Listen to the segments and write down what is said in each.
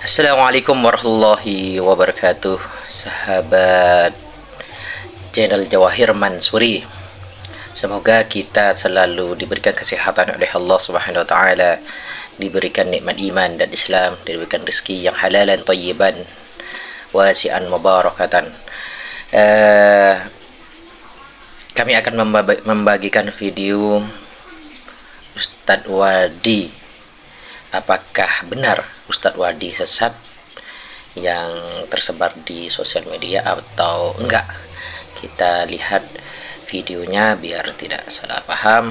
Assalamualaikum warahmatullahi wabarakatuh, sahabat channel Jawahir Mansuri. Semoga kita selalu diberikan kesehatan oleh Allah Subhanahu wa taala, diberikan nikmat iman dan Islam, diberikan rezeki yang halalan thayyiban wasi'an mubarakatan. Kami akan membagikan video Ustadz Wadi. Apakah benar Ustadz Wadi sesat yang tersebar di sosial media atau enggak? Kita lihat videonya biar tidak salah paham.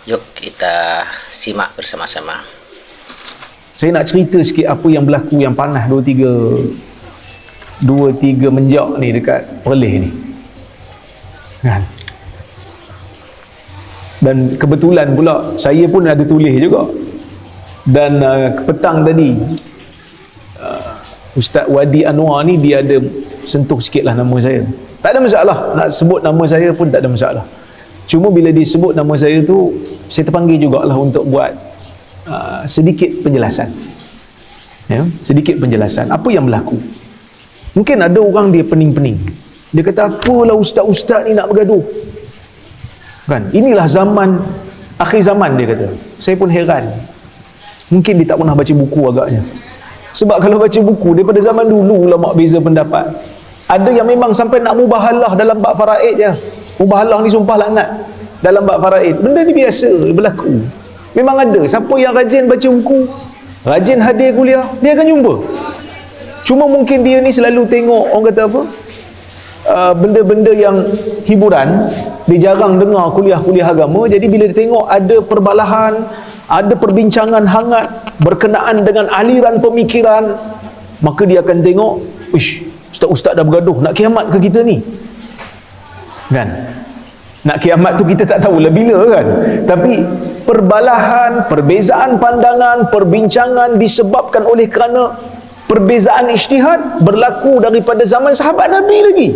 Yuk kita simak bersama-sama. Saya nak cerita sikit apa yang berlaku yang panas 2-3 menjak ni dekat Perlis ni kan? Dan kebetulan pula saya pun ada tulis juga. Dan petang tadi Ustaz Wadi Anwar ni dia ada sentuh sikit lah nama saya. Tak ada masalah, nak sebut nama saya pun tak ada masalah. Cuma bila disebut nama saya tu, saya terpanggil jugalah untuk buat sedikit penjelasan, ya? Sedikit penjelasan apa yang berlaku. Mungkin ada orang dia pening-pening, dia kata apalah ustaz-ustaz ni nak bergaduh kan? Inilah zaman, akhir zaman, dia kata. Saya pun heran. Mungkin dia tak pernah baca buku agaknya. Sebab kalau baca buku daripada zaman dulu, ulama beza pendapat. Ada yang memang sampai nak mubahalah dalam bab faraid je. Mubahalah ni sumpah laknat dalam bab faraid. Benda ni biasa berlaku. Memang ada. Siapa yang rajin baca buku, rajin hadir kuliah, dia akan jumpa. Cuma mungkin dia ni selalu tengok, orang kata apa, benda-benda yang hiburan. Dia jarang dengar kuliah-kuliah agama. Jadi bila dia tengok ada perbalahan, ada perbincangan hangat berkenaan dengan aliran pemikiran, maka dia akan tengok, ish, ustaz-ustaz dah bergaduh, nak kiamat ke kita ni kan? Nak kiamat tu kita tak tahulah bila kan, tapi perbalahan, perbezaan pandangan, perbincangan disebabkan oleh kerana perbezaan ijtihad berlaku daripada zaman sahabat Nabi lagi.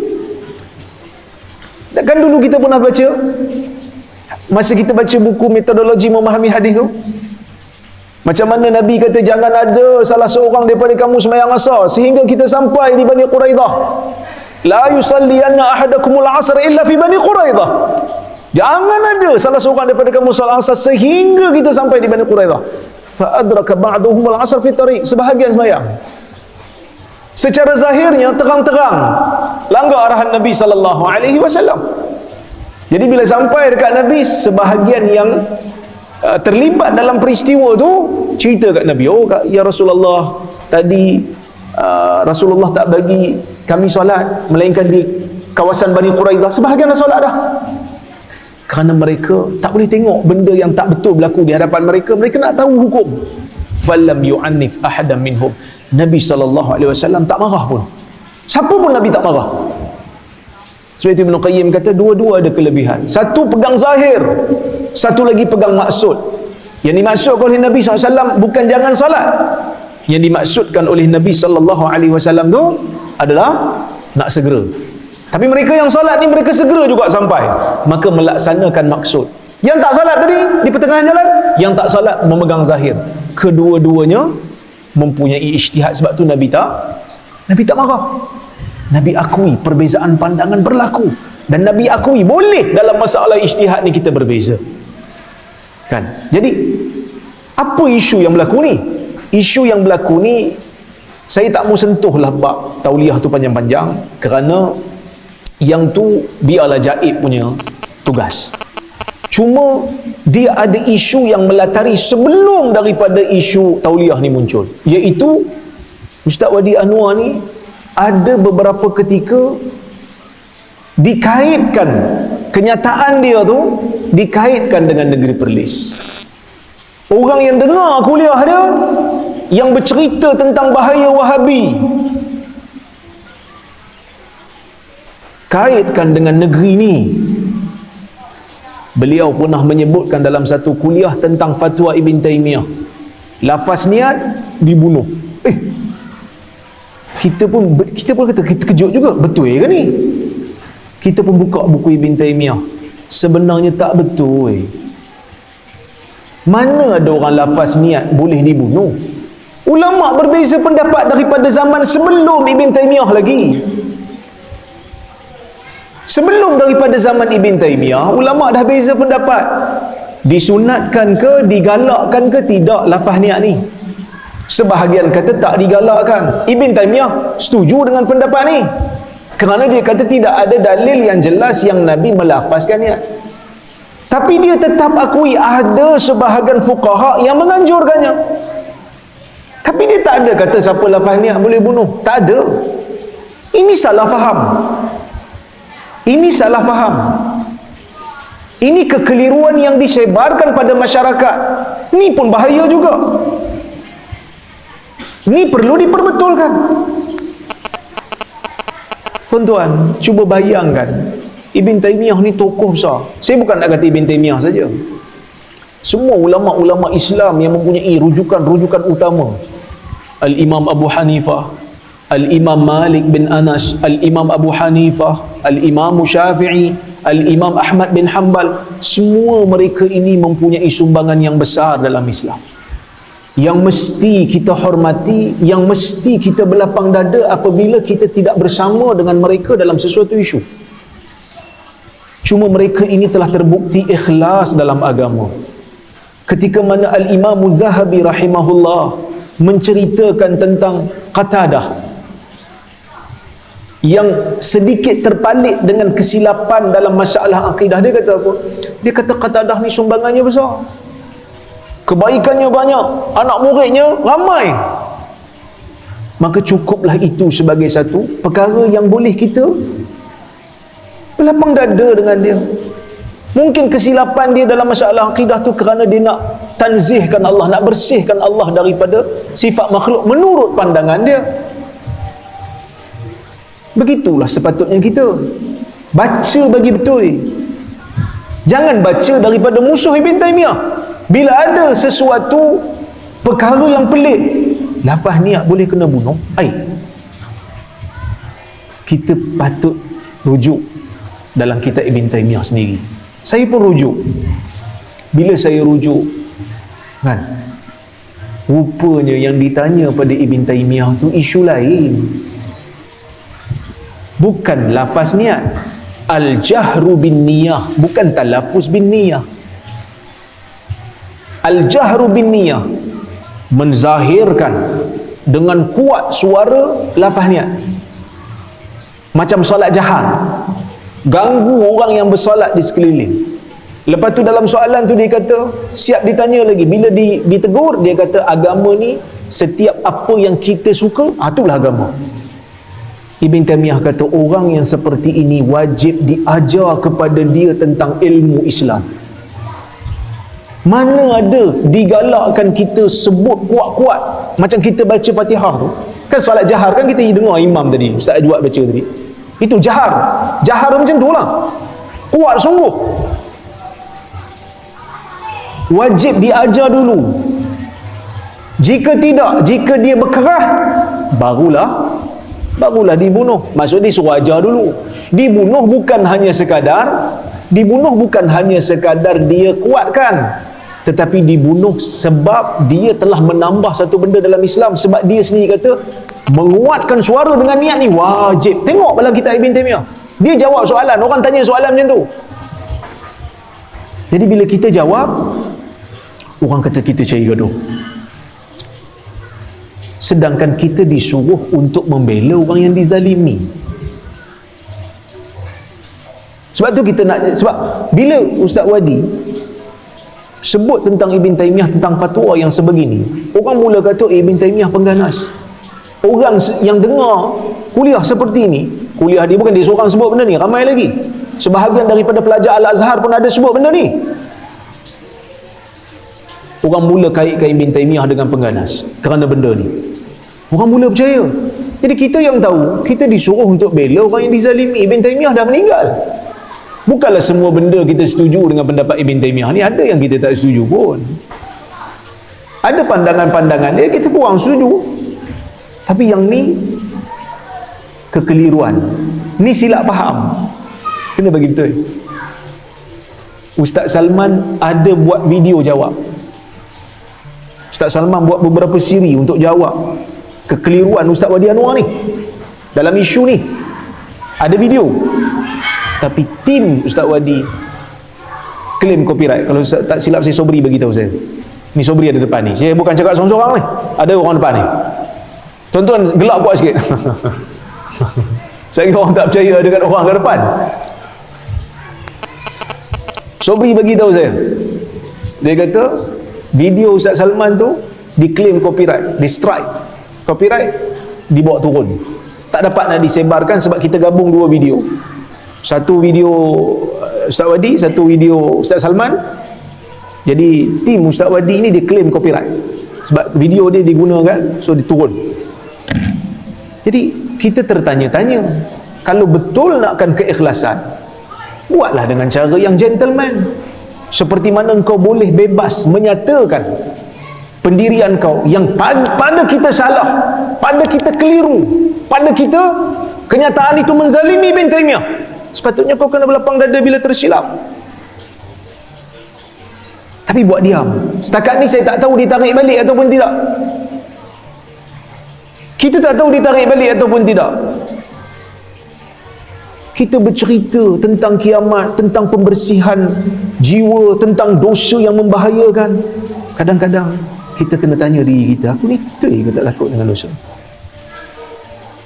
Kan dulu kita pernah baca, masa kita baca buku metodologi memahami hadis tu, macam mana Nabi kata jangan ada salah seorang daripada kamu sembahyang asar sehingga kita sampai di Bani Quraidah. La yusalliyanna ahadakumul asr illa fi Bani Quraidah. Jangan ada salah seorang daripada kamu salat asar sehingga kita sampai di Bani Quraidah. Fa adraka ba'duhumul asr fi tariq. Sebahagian sembahyang secara zahirnya terang-terang langgar arahan Nabi sallallahu alaihi wasallam. Jadi bila sampai dekat Nabi, sebahagian yang terlibat dalam peristiwa tu cerita kat Nabi, oh ya Rasulullah, tadi Rasulullah tak bagi kami solat melainkan di kawasan Bani Quraidah. Sebahagian dah solat dah. Kerana mereka tak boleh tengok benda yang tak betul berlaku di hadapan mereka. Mereka nak tahu hukum. Falam yu'annif ahadan minhum. Nabi SAW tak marah pun. Siapa pun Nabi tak marah. Sebab itu Ibn Qayyim kata dua-dua ada kelebihan. Satu pegang zahir, satu lagi pegang maksud. Yang dimaksudkan oleh Nabi SAW bukan jangan salat. Yang dimaksudkan oleh Nabi SAW tu adalah nak segera. Tapi mereka yang salat ni mereka segera juga sampai. Maka melaksanakan maksud. Yang tak salat tadi di pertengahan jalan, yang tak salat memegang zahir. Kedua-duanya mempunyai ijtihad. Sebab tu Nabi tak marah. Nabi akui perbezaan pandangan berlaku, dan Nabi akui boleh dalam masalah ijtihad ni kita berbeza kan. Jadi apa isu yang berlaku ni? Isu yang berlaku ni saya tak mau sentuhlah bab tauliah tu panjang-panjang, kerana yang tu biarlah Jaib punya tugas. Cuma dia ada isu yang melatari sebelum daripada isu tauliah ni muncul, iaitu Ustaz Wadi Anwar ni ada beberapa ketika dikaitkan, kenyataan dia tu dikaitkan dengan negeri Perlis. Orang yang dengar kuliah dia yang bercerita tentang bahaya Wahabi, kaitkan dengan negeri ni. Beliau pernah menyebutkan dalam satu kuliah tentang fatwa Ibn Taymiyah, lafaz niat dibunuh. Kita pun kata kita kejut juga, betul ke ni? Kita pun buka buku Ibn Taymiyah, sebenarnya tak betul. Mana ada orang lafaz niat boleh dibunuh? Ulama berbeza pendapat daripada zaman sebelum Ibn Taymiyah lagi. Sebelum daripada zaman Ibn Taymiyah, ulama dah beza pendapat. Disunatkan ke, digalakkan ke tidak lafaz niat ni? Sebahagian kata tak digalakkan. Ibn Taymiyah setuju dengan pendapat ni, kerana dia kata tidak ada dalil yang jelas yang Nabi melafazkan niat. Tapi dia tetap akui ada sebahagian fuqaha yang menganjurkannya. Tapi dia tak ada kata siapa lafaz niat boleh bunuh. Tak ada. Ini salah faham. Ini salah faham. Ini kekeliruan yang disebarkan pada masyarakat. Ini pun bahaya juga. Ini perlu diperbetulkan. Tuan-tuan, cuba bayangkan, Ibn Taymiyah ni tokoh besar. Saya bukan nak kata Ibn Taymiyah saja. Semua ulama-ulama Islam yang mempunyai rujukan-rujukan utama. Al-Imam Abu Hanifah, Al-Imam Malik bin Anas, Al-Imam Abu Hanifah, Al-Imam Syafi'i, Al-Imam Ahmad bin Hanbal, semua mereka ini mempunyai sumbangan yang besar dalam Islam, yang mesti kita hormati, yang mesti kita berlapang dada apabila kita tidak bersama dengan mereka dalam sesuatu isu. Cuma mereka ini telah terbukti ikhlas dalam agama. Ketika mana Al-Imam Zahabi rahimahullah menceritakan tentang Qatadah yang sedikit terpalit dengan kesilapan dalam masalah akidah, dia kata apa? Dia kata Qatadah ni sumbangannya besar, kebaikannya banyak, anak muridnya ramai. Maka cukuplah itu sebagai satu perkara yang boleh kita berlapang dada dengan dia. Mungkin kesilapan dia dalam masalah akidah tu kerana dia nak tanzihkan Allah, nak bersihkan Allah daripada sifat makhluk menurut pandangan dia. Begitulah sepatutnya kita baca bagi betul. Jangan baca daripada musuh Ibn Taymiyah. Bila ada sesuatu perkara yang pelik, lafaz niat boleh kena bunuh, kita patut rujuk dalam kitab Ibn Taymiyah sendiri. Saya pun rujuk. Bila saya rujuk, kan, rupanya yang ditanya pada Ibn Taymiyah tu isu lain, bukan lafaz niat. Al-jahru bin niyah, bukan talaffuz bin niyah. Al-jahru bin niyah, menzahirkan dengan kuat suara lafaz niat. Macam solat jahar, ganggu orang yang bersolat di sekeliling. Lepas tu dalam soalan tu dia kata, siap ditanya lagi. Bila ditegur, dia kata agama ni setiap apa yang kita suka, itulah agama. Ibn Taymiyah kata orang yang seperti ini wajib diajar kepada dia tentang ilmu Islam. Mana ada digalakkan kita sebut kuat-kuat macam kita baca Fatihah tu. Kan solat jahar, kan kita dengar imam tadi, Ustaz Ajwad baca tadi, itu jahar. Jahar macam tu lah, kuat sungguh. Wajib diajar dulu. Jika tidak, jika dia berkerah, barulah dibunuh. Maksud dia suruh ajar dulu. Dibunuh bukan hanya sekadar dia kuatkan, tetapi dibunuh sebab dia telah menambah satu benda dalam Islam. Sebab dia sendiri kata menguatkan suara dengan niat ni wajib. Tengok dalam kitab Ibn Taymiyah, dia jawab soalan, orang tanya soalan macam tu. Jadi bila kita jawab, orang kata kita cari gaduh. Sedangkan kita disuruh untuk membela orang yang dizalimi. Sebab tu kita nak, sebab bila Ustaz Wadi sebut tentang Ibn Taymiyah, tentang fatwa yang sebegini, orang mula kata Ibn Taymiyah pengganas. Orang yang dengar kuliah seperti ini, kuliah dia bukan dia seorang sebut benda ni, ramai lagi. Sebahagian daripada pelajar Al-Azhar pun ada sebut benda ni. Orang mula kaitkan Ibn Taymiyah dengan pengganas kerana benda ni. Orang mula percaya. Jadi kita yang tahu, kita disuruh untuk bela orang yang dizalimi. Ibn Taymiyah dah meninggal. Bukanlah semua benda kita setuju dengan pendapat Ibn Taymiyah ni. Ada yang kita tak setuju pun. Ada pandangan-pandangan dia kita kurang setuju. Tapi yang ni kekeliruan. Ni silap faham. Kena bagi betul. Ustaz Salman ada buat video jawab. Ustaz Salman buat beberapa siri untuk jawab kekeliruan Ustaz Wadi Anwar ni dalam isu ni. Ada video, tapi tim Ustaz Wadi claim copyright. Kalau tak silap saya, Sobri bagi tahu saya. Ni Sobri ada depan ni, saya bukan cakap seorang-seorang ni, ada orang depan ni. Tuan-tuan gelak buat sikit. Saya kira orang tak percaya dengan orang ke depan. Sobri bagi tahu saya, dia kata video Ustaz Salman tu diklaim copyright, di strike copyright, dibawa turun, tak dapat nak disebarkan sebab kita gabung dua video, satu video Ustaz Wadi, satu video Ustaz Salman. Jadi tim Ustaz Wadi ni diklaim copyright sebab video dia digunakan, so diturun. Jadi kita tertanya-tanya, kalau betul nakkan keikhlasan, buatlah dengan cara yang gentleman. Seperti mana engkau boleh bebas menyatakan pendirian kau yang pada kita salah, pada kita keliru, pada kita kenyataan itu menzalimi bin Taimiyah. Sepatutnya kau kena berlapang dada bila tersilap. Tapi buat diam. Setakat ni saya tak tahu ditarik balik ataupun tidak. Kita tak tahu ditarik balik ataupun tidak. Kita bercerita tentang kiamat, tentang pembersihan jiwa, tentang dosa yang membahayakan. Kadang-kadang kita kena tanya diri kita, aku ni betul ke tak takut dengan dosa?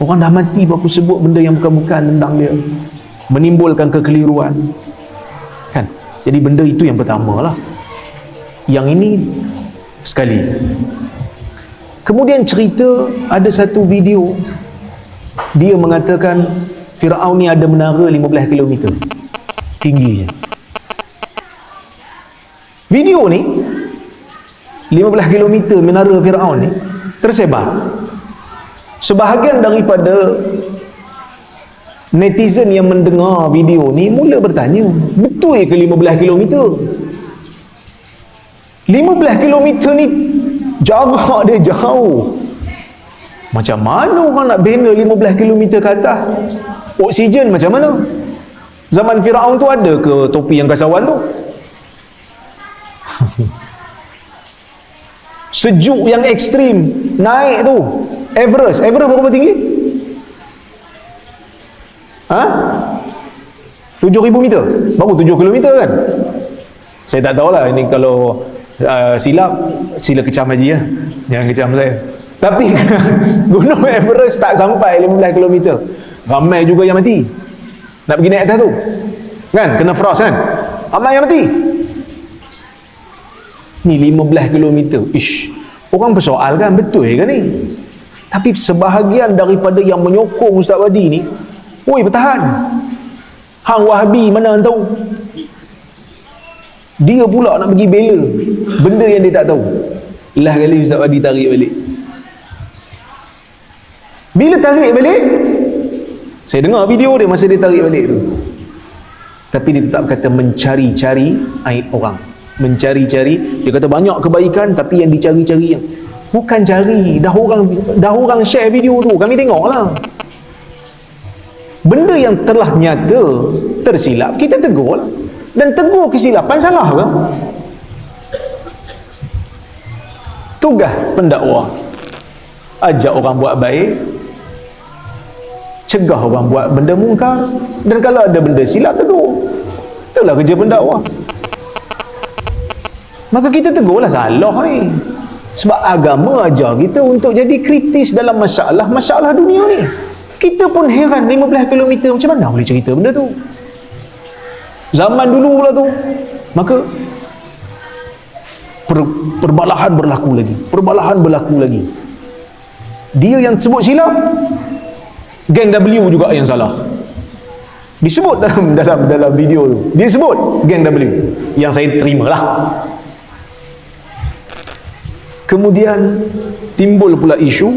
Orang dah mati aku sebut benda yang bukan-bukan tentang dia, menimbulkan kekeliruan kan. Jadi benda itu yang pertama lah. Yang ini sekali. Kemudian cerita, ada satu video dia mengatakan Firaun ni ada menara 15 km tingginya. Video ni 15 km menara Firaun ni tersebar. Sebahagian daripada netizen yang mendengar video ni mula bertanya, betul ke 15 km? 15 km ni jarak dia jauh. Macam mana orang nak bina 15 km ke atas? Oksigen macam mana? Zaman Firaun tu ada ke topi yang kasawan tu? Sejuk yang ekstrim, naik tu Everest berapa tinggi? 7,000 meter, baru 7 km kan? Saya tak tahulah, ini kalau silap, sila kecam haji ya, jangan kecam saya. Tapi Gunung Everest tak sampai 15 km. Ramai juga yang mati nak pergi naik atas tu kan, kena frost kan, ramai yang mati. Ni 15 km. Orang persoalkan, betul ke ni? Tapi sebahagian daripada yang menyokong Ustaz Wadi ni, oi bertahan, hang Wahabi mana hang tahu? Dia pula nak pergi bela benda yang dia tak tahu. Lah kali Ustaz Wadi tarik balik. Bila tarik balik, saya dengar video dia masa dia tarik balik tu, tapi dia tetap kata mencari-cari aib orang, mencari-cari. Dia kata banyak kebaikan, tapi yang dicari-cari yang bukan cari, dah orang share video tu, kami tengoklah. Benda yang telah nyata tersilap, kita tegur lah. Dan tegur kesilapan salah ke? Tugas pendakwah, ajak orang buat baik, cegah orang buat benda mungkar, dan kalau ada benda silap tegur. Itulah kerja pendakwah. Maka kita tegurlah salah ni. Sebab agama ajar kita untuk jadi kritis dalam masalah dunia ni. Kita pun heran, 15 km macam mana boleh cerita benda tu? Zaman dulu pula tu. Maka perbalahan berlaku lagi. Dia yang sebut silap, geng W juga yang salah. Disebut dalam video tu. Dia sebut geng W. Yang saya terimalah. Kemudian timbul pula isu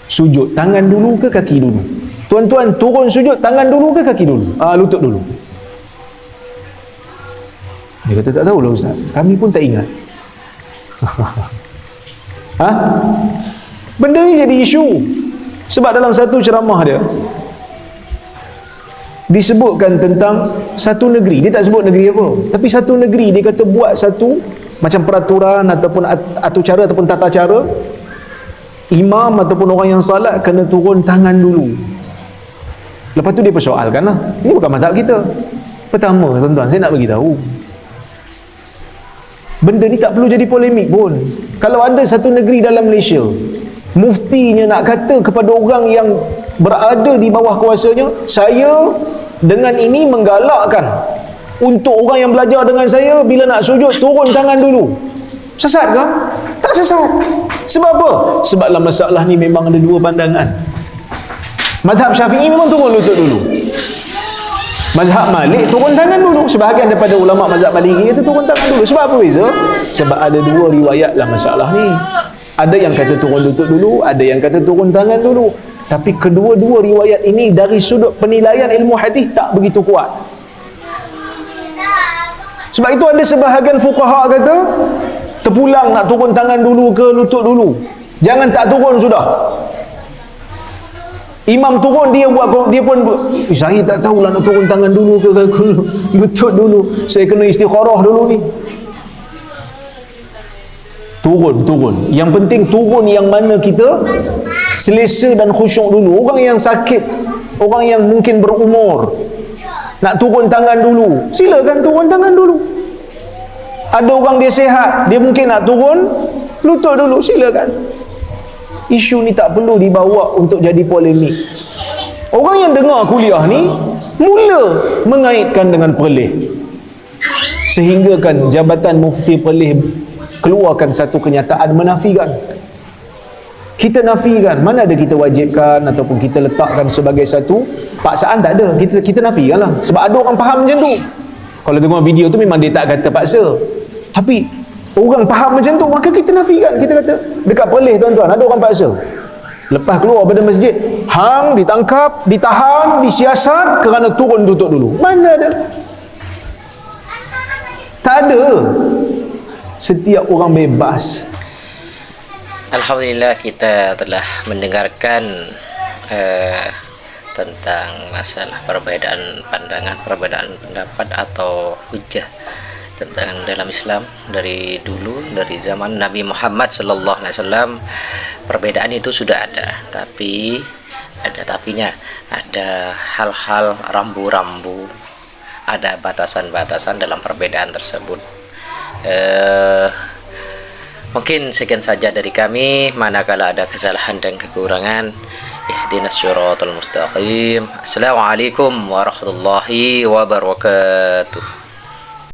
sujud, tangan dulu ke kaki dulu? Tuan-tuan turun sujud, tangan dulu ke kaki dulu? Lutut dulu. Dia kata tak tahulah Ustaz, kami pun tak ingat. Benda ni jadi isu sebab dalam satu ceramah dia disebutkan tentang satu negeri. Dia tak sebut negeri apa, tapi satu negeri dia kata buat satu macam peraturan ataupun atur cara ataupun tata cara, imam ataupun orang yang salat kena turun tangan dulu. Lepas tu dia persoalkan lah, ini bukan mazhab kita. Pertama tuan-tuan, saya nak bagi tahu, benda ni tak perlu jadi polemik pun. Kalau ada satu negeri dalam Malaysia, muftinya nak kata kepada orang yang berada di bawah kuasanya, saya dengan ini menggalakkan untuk orang yang belajar dengan saya, bila nak sujud turun tangan dulu. Sesat ke? Tak sesat. Sebab apa? Sebab dalam masalah ni memang ada dua pandangan. Mazhab Syafi'i memang turun lutut dulu, mazhab Malik turun tangan dulu. Sebahagian daripada ulama mazhab Maliki kata turun tangan dulu. Sebab apa beza? Sebab ada dua riwayat dalam masalah ni. Ada yang kata turun lutut dulu, ada yang kata turun tangan dulu. Tapi kedua-dua riwayat ini dari sudut penilaian ilmu hadis tak begitu kuat. Sebab itu ada sebahagian fuqaha kata terpulang nak turun tangan dulu ke lutut dulu. Jangan tak turun sudah. Imam turun, dia pun saya tak tahulah nak turun tangan dulu ke lutut dulu, saya kena istikharah dulu ni. Turun. Yang penting turun yang mana kita selesa dan khusyuk dulu. Orang yang sakit, orang yang mungkin berumur, nak turun tangan dulu, silakan turun tangan dulu. Ada orang dia sihat, dia mungkin nak turun lutut dulu, silakan. Isu ni tak perlu dibawa untuk jadi polemik. Orang yang dengar kuliah ni mula mengaitkan dengan Perlis, sehingga kan Jabatan Mufti Perlis keluarkan satu kenyataan menafikan. Kita nafikan, mana ada kita wajibkan ataupun kita letakkan sebagai satu paksaan, tak ada. Kita nafikan lah. Sebab ada orang faham macam tu. Kalau tengok video tu memang dia tak kata paksa, tapi orang faham macam tu, maka kita nafikan. Kita kata dekat Perlis tuan-tuan ada orang paksa, lepas keluar pada masjid hang ditangkap, ditahan, disiasat kerana turun lutut dulu. Mana ada? Tak ada. Setiap orang bebas. Alhamdulillah kita telah mendengarkan tentang masalah perbedaan pandangan, perbedaan pendapat atau hujah tentang dalam Islam dari dulu, dari zaman Nabi Muhammad sallallahu alaihi wasallam. Perbedaan itu sudah ada, tapi ada tapinya. Ada hal-hal rambu-rambu, ada batasan-batasan dalam perbedaan tersebut. Mungkin sekian saja dari kami. Manakala ada kesalahan dan kekurangan, ihdinas siratal mustaqim. Assalamualaikum warahmatullahi wabarakatuh.